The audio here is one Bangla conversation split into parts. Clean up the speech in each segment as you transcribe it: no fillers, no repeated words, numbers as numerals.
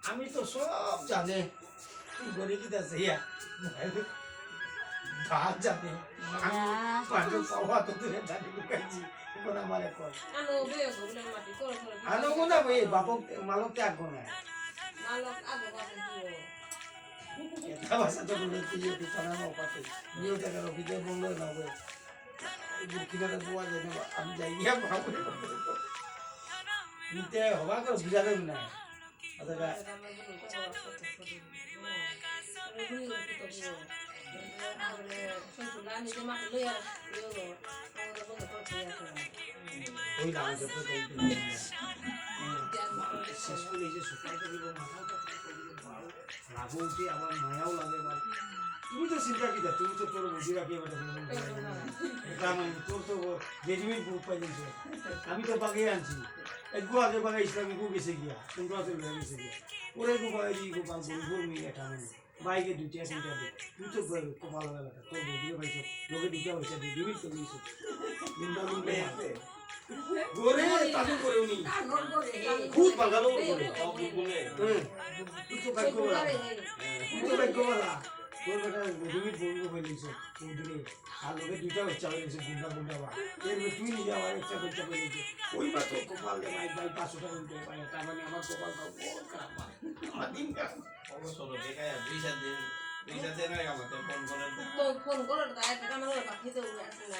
আমি তো সব জানে তুই করে কি দাস ইয়া ভাত জানে আমি মানুষ পাওয়া তো তুই জানি লুকাইছি এখন আমার এখন আনো না ভাই বাপক মালক ত্যাগ না এটা ভাষা তো বলে তুই একটু খানা নাও পাতে নিয়েও টাকার অফিসে বললো না ভাই কিনারে পাওয়া যায় না আমি যাই গিয়া ভাবো নিতে হবা করে বুঝাবে না ওই না শেষ করে এই যে সকালটা দিব রাগও উঠে আবার মায়াও লাগে বা তুমি তো চিন্তা কি তুমি তো তোর বুঝি রাখি এবার তোর তো রেডিমেড গ্রুপ পাই দিয়েছো আমি তো বাগিয়ে আনছি একগু আগে বাগা ইসলামী গু গেছে গিয়া তোমরা তো গেছে গিয়া ওরে গু বাগাই দি গু বাগ গরু গরু মিলে একটা মানে বাইকে দুইটা তিনটা দে তুই তো কমাল লাগা তোর ভিডিও পাইছো লোকে দুইটা পয়সা দিয়ে দিবি তো দিয়েছো নিন্দা নিন্দা গোরে তাকে করে উনি খুব বাগালো করে তুই তো বাইক করা তুই তো বাইক করা তোর বেটা রুমির বন্ধু হয়ে গেছে চৌধুরী আর লোকে দুইটা বাচ্চা হয়ে গেছে গুন্ডা গুন্ডা বা এর তুই নিজে আবার একটা বাচ্চা হয়ে গেছে ওই বা তোর কপাল দে ভাই ভাই 500 টাকা দিতে পারে তার মানে আমার কপাল দাও বহুত খারাপ আমার দিন খারাপ অবশ্য দেখায় 2 দিন 2 দিন আগে আমাকে ফোন করে তো আয় টাকা আমার পাঠিয়ে উড়ে আসে না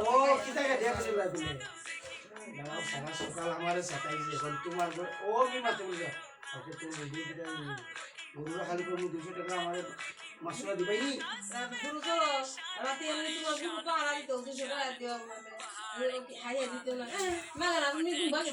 ও কি টাকা দেয়া করে দিলে না সারা সকাল আমারে সাতাই যে এখন তোমার ও কি মাতে বলে ওকে তো ভিডিও দিতে ওরা খালি করে 200 টাকা আমারে মাসুরা দিবাইনি গুরু তো রাতে আমি তোমার গুরু তো আড়াই তো 200 টাকা দিও আমাকে হাইয়া দিতে না মাগা আপনি তুমি বাকি